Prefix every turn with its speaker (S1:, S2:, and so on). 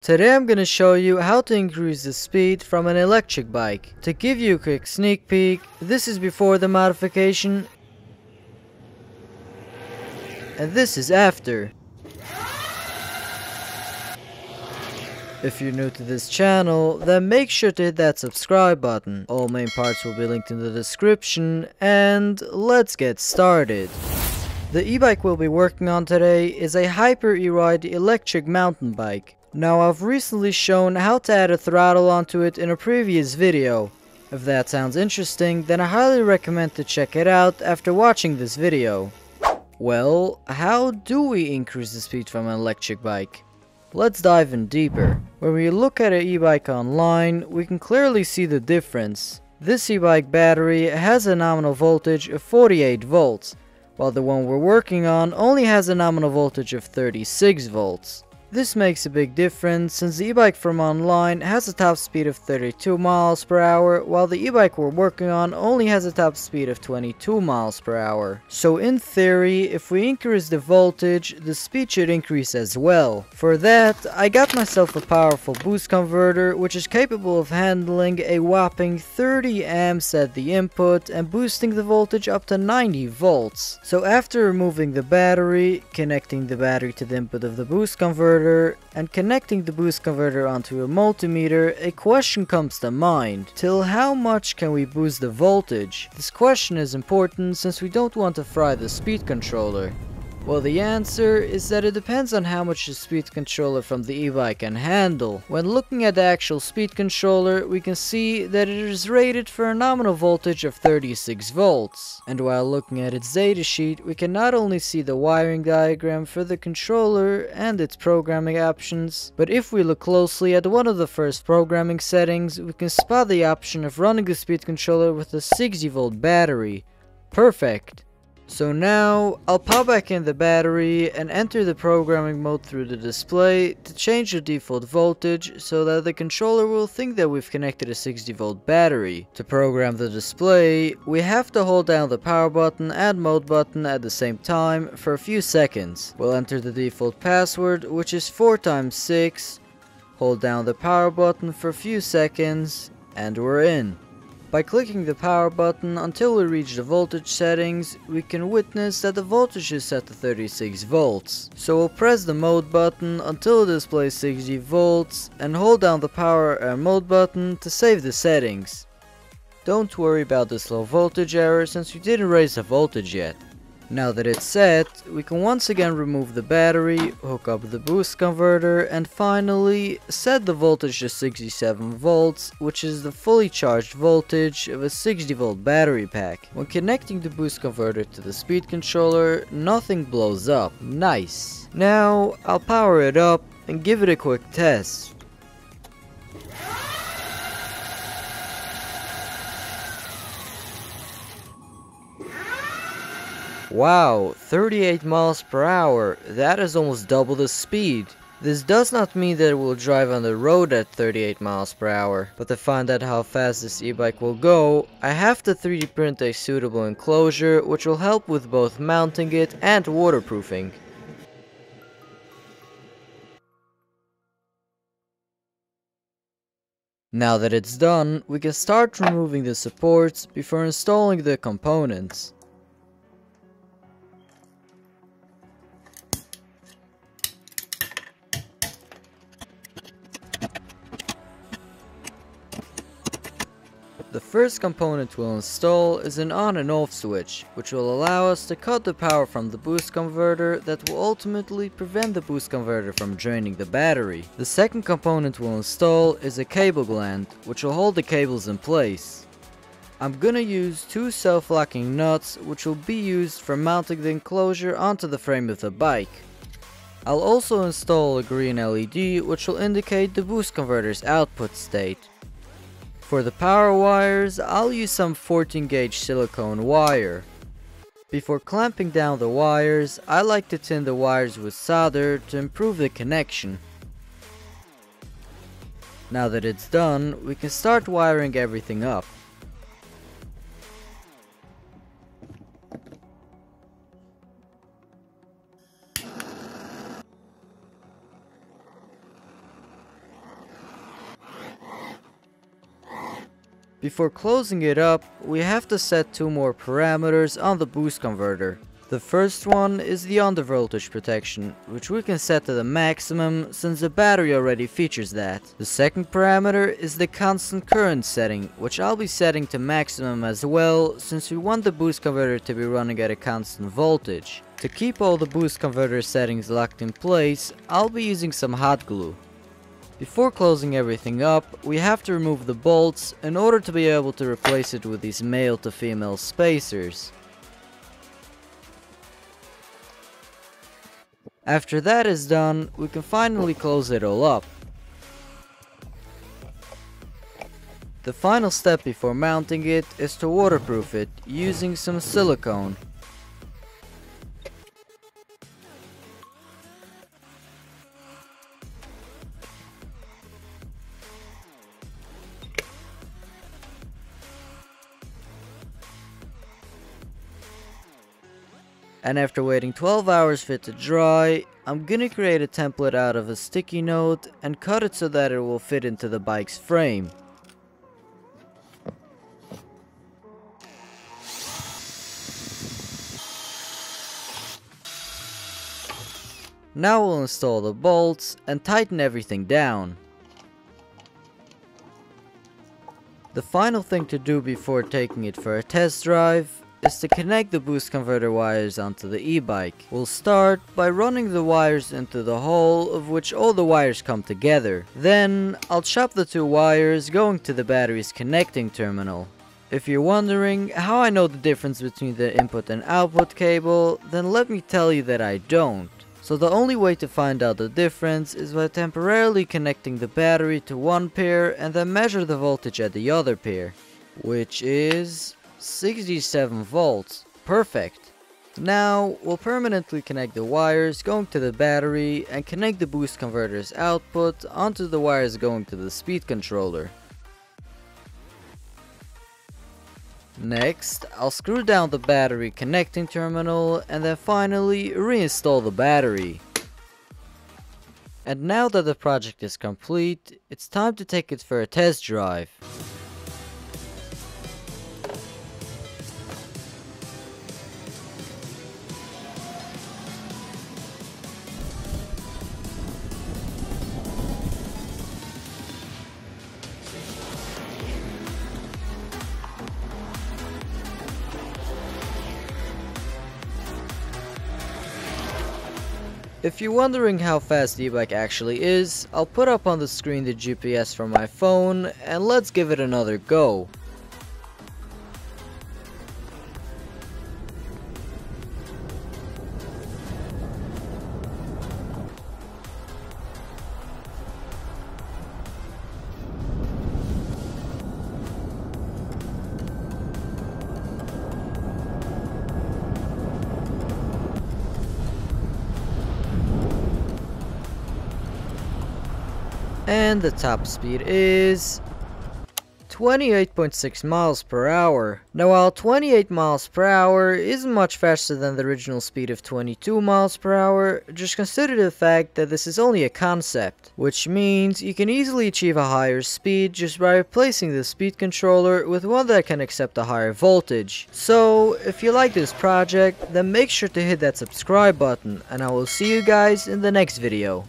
S1: Today I'm gonna show you how to increase the speed from an electric bike. To give you a quick sneak peek, this is before the modification and this is after. If you're new to this channel, then make sure to hit that subscribe button. All main parts will be linked in the description, and let's get started. The e-bike we'll be working on today is a Hyper E-Ride electric mountain bike. Now I've recently shown how to add a throttle onto it in a previous video. If that sounds interesting, then I highly recommend to check it out after watching this video. Well, how do we increase the speed from an electric bike? Let's dive in deeper. When we look at an e-bike online, we can clearly see the difference. This e-bike battery has a nominal voltage of 48 volts, while the one we're working on only has a nominal voltage of 36 volts. This makes a big difference since the e-bike from online has a top speed of 32 miles per hour, while the e-bike we're working on only has a top speed of 22 miles per hour. So in theory, if we increase the voltage, the speed should increase as well. For that, I got myself a powerful boost converter which is capable of handling a whopping 30 amps at the input and boosting the voltage up to 90 volts. So after removing the battery, connecting the battery to the input of the boost converter, and connecting the boost converter onto a multimeter, a question comes to mind. Till how much can we boost the voltage? This question is important since we don't want to fry the speed controller. Well, the answer is that it depends on how much the speed controller from the e-bike can handle. When looking at the actual speed controller, we can see that it is rated for a nominal voltage of 36 volts. And while looking at its datasheet, we can not only see the wiring diagram for the controller and its programming options, but if we look closely at one of the first programming settings, we can spot the option of running the speed controller with a 60 volt battery. Perfect! So now, I'll pop back in the battery and enter the programming mode through the display to change the default voltage so that the controller will think that we've connected a 60 volt battery. To program the display, we have to hold down the power button and mode button at the same time for a few seconds. We'll enter the default password, which is 4 times 6, hold down the power button for a few seconds, and we're in. By clicking the power button until we reach the voltage settings, we can witness that the voltage is set to 36 volts. So we'll press the mode button until it displays 60 volts and hold down the power and mode button to save the settings. Don't worry about this low voltage error since we didn't raise the voltage yet. Now that it's set, we can once again remove the battery, hook up the boost converter, and finally set the voltage to 67 volts, which is the fully charged voltage of a 60 volt battery pack. When connecting the boost converter to the speed controller, nothing blows up. Nice. Now I'll power it up and give it a quick test. Wow, 38 miles per hour, that is almost double the speed. This does not mean that it will drive on the road at 38 miles per hour, but to find out how fast this e-bike will go, I have to 3D print a suitable enclosure which will help with both mounting it and waterproofing. Now that it's done, we can start removing the supports before installing the components. The first component we'll install is an on and off switch, which will allow us to cut the power from the boost converter that will ultimately prevent the boost converter from draining the battery. The second component we'll install is a cable gland, which will hold the cables in place. I'm gonna use 2 self-locking nuts, which will be used for mounting the enclosure onto the frame of the bike. I'll also install a green LED, which will indicate the boost converter's output state. For the power wires, I'll use some 14 gauge silicone wire. Before clamping down the wires, I like to tin the wires with solder to improve the connection. Now that it's done, we can start wiring everything up. Before closing it up, we have to set two more parameters on the boost converter. The first one is the undervoltage protection, which we can set to the maximum since the battery already features that. The second parameter is the constant current setting, which I'll be setting to maximum as well since we want the boost converter to be running at a constant voltage. To keep all the boost converter settings locked in place, I'll be using some hot glue. Before closing everything up, we have to remove the bolts in order to be able to replace it with these male to female spacers. After that is done, we can finally close it all up. The final step before mounting it is to waterproof it using some silicone. And after waiting 12 hours for it to dry, I'm gonna create a template out of a sticky note and cut it so that it will fit into the bike's frame. Now we'll install the bolts and tighten everything down. The final thing to do before taking it for a test drive is to connect the boost converter wires onto the e-bike. We'll start by running the wires into the hole of which all the wires come together. Then I'll chop the two wires going to the battery's connecting terminal. If you're wondering how I know the difference between the input and output cable, then let me tell you that I don't. So the only way to find out the difference is by temporarily connecting the battery to one pair and then measure the voltage at the other pair, which is 67 volts. Perfect. Now we'll permanently connect the wires going to the battery and connect the boost converter's output onto the wires going to the speed controller. Next, I'll screw down the battery connecting terminal and then finally reinstall the battery. And now that the project is complete, it's time to take it for a test drive. If you're wondering how fast the e-bike actually is, I'll put up on the screen the GPS from my phone and let's give it another go. And the top speed is 28.6 miles per hour. Now while 28 miles per hour isn't much faster than the original speed of 22 miles per hour, just consider the fact that this is only a concept, which means you can easily achieve a higher speed just by replacing the speed controller with one that can accept a higher voltage. So if you like this project, then make sure to hit that subscribe button, and I will see you guys in the next video.